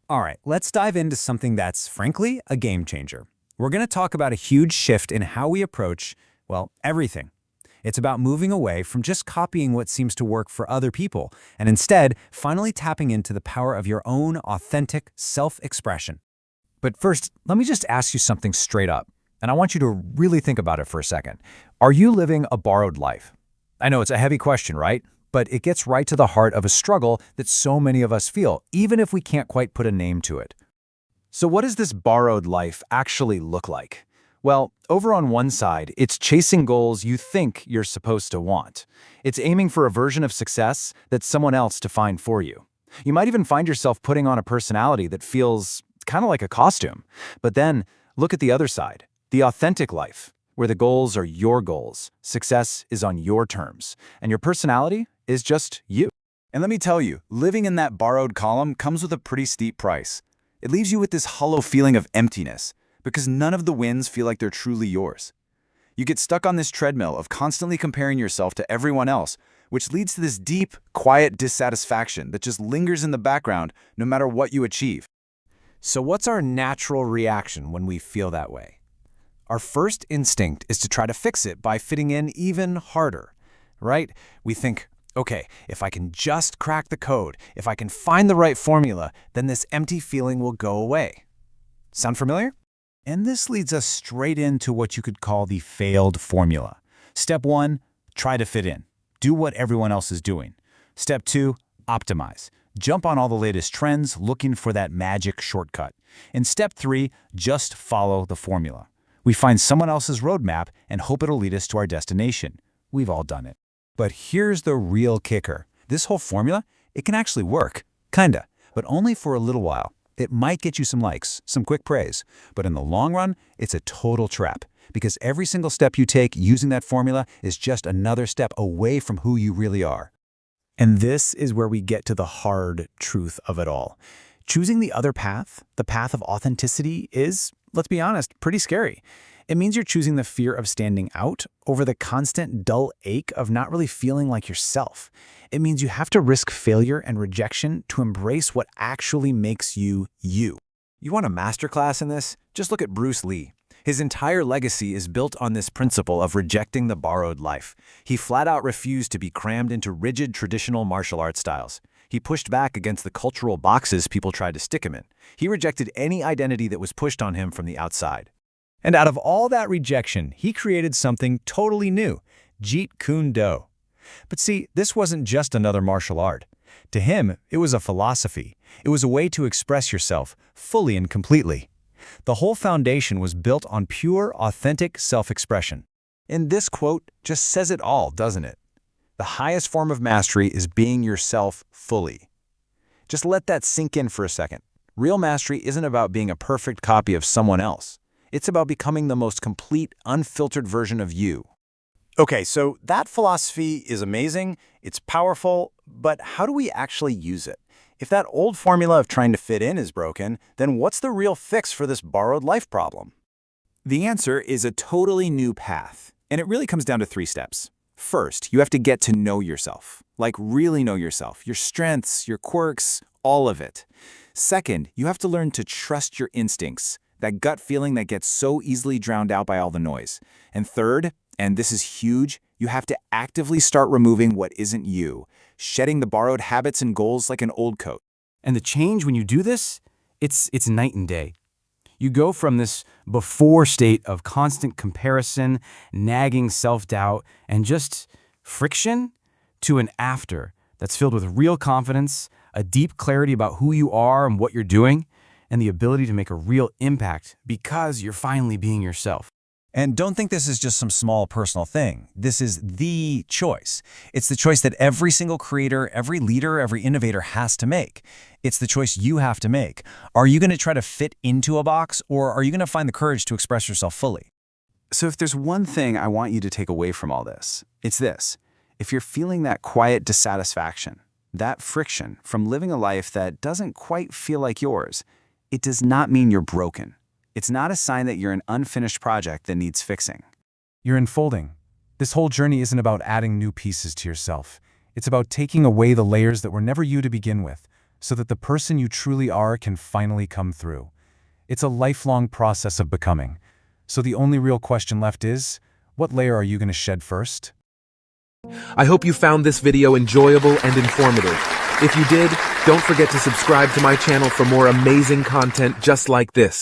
All right, let's dive into something that's, frankly, a game changer. We're going to talk about a huge shift in how we approach, well, everything. It's about moving away from just copying what seems to work for other people, and instead, finally tapping into the power of your own authentic self-expression. But first, let me just ask you something straight up, and I want you to really think about it for a second. Are you living a borrowed life? I know it's a heavy question, right? But it gets right to the heart of a struggle that so many of us feel, even if we can't quite put a name to it. So what does this borrowed life actually look like? Well, over on one side, it's chasing goals you think you're supposed to want. It's aiming for a version of success that's someone else defined for you. You might even find yourself putting on a personality that feels kind of like a costume. But then, look at the other side, the authentic life, where the goals are your goals, success is on your terms, and your personality is just you. And let me tell you, living in that borrowed column comes with a pretty steep price. It leaves you with this hollow feeling of emptiness, because none of the wins feel like they're truly yours. You get stuck on this treadmill of constantly comparing yourself to everyone else, which leads to this deep, quiet dissatisfaction that just lingers in the background no matter what you achieve. So what's our natural reaction when we feel that way? Our first instinct is to try to fix it by fitting in even harder, right? We think, okay, if I can just crack the code, if I can find the right formula, then this empty feeling will go away. Sound familiar? And this leads us straight into what you could call the failed formula. Step 1, try to fit in. Do what everyone else is doing. Step 2, optimize. Jump on all the latest trends, looking for that magic shortcut. And step 3, just follow the formula. We find someone else's roadmap and hope it'll lead us to our destination. We've all done it. But here's the real kicker. This whole formula, it can actually work. Kinda, but only for a little while. It might get you some likes, some quick praise, but in the long run, it's a total trap because every single step you take using that formula is just another step away from who you really are. And this is where we get to the hard truth of it all. Choosing the other path, the path of authenticity, is, let's be honest, pretty scary. It means you're choosing the fear of standing out over the constant dull ache of not really feeling like yourself. It means you have to risk failure and rejection to embrace what actually makes you you. You want a masterclass in this? Just look at Bruce Lee. His entire legacy is built on this principle of rejecting the borrowed life. He flat out refused to be crammed into rigid traditional martial arts styles. He pushed back against the cultural boxes people tried to stick him in. He rejected any identity that was pushed on him from the outside. And out of all that rejection, he created something totally new, Jeet Kune Do. But see, this wasn't just another martial art. To him, it was a philosophy. It was a way to express yourself fully and completely. The whole foundation was built on pure, authentic self-expression. And this quote just says it all, doesn't it? The highest form of mastery is being yourself fully. Just let that sink in for a second. Real mastery isn't about being a perfect copy of someone else. It's about becoming the most complete, unfiltered version of you. Okay, so that philosophy is amazing, it's powerful, but how do we actually use it? If that old formula of trying to fit in is broken, then what's the real fix for this borrowed life problem? The answer is a totally new path, and it really comes down to 3 steps. First, you have to get to know yourself, like really know yourself, your strengths, your quirks, all of it. Second, you have to learn to trust your instincts, that gut feeling that gets so easily drowned out by all the noise. And third, and this is huge, you have to actively start removing what isn't you, shedding the borrowed habits and goals like an old coat. And the change when you do this, it's night and day. You go from this before state of constant comparison, nagging self-doubt, and just friction to an after that's filled with real confidence, a deep clarity about who you are and what you're doing, and the ability to make a real impact because you're finally being yourself. And don't think this is just some small personal thing. This is the choice. It's the choice that every single creator, every leader, every innovator has to make. It's the choice you have to make. Are you going to try to fit into a box, or are you going to find the courage to express yourself fully? So if there's one thing I want you to take away from all this, it's this. If you're feeling that quiet dissatisfaction, that friction from living a life that doesn't quite feel like yours, it does not mean you're broken. It's not a sign that you're an unfinished project that needs fixing. You're unfolding. This whole journey isn't about adding new pieces to yourself. It's about taking away the layers that were never you to begin with, so that the person you truly are can finally come through. It's a lifelong process of becoming. So the only real question left is, what layer are you going to shed first? I hope you found this video enjoyable and informative. If you did, don't forget to subscribe to my channel for more amazing content just like this.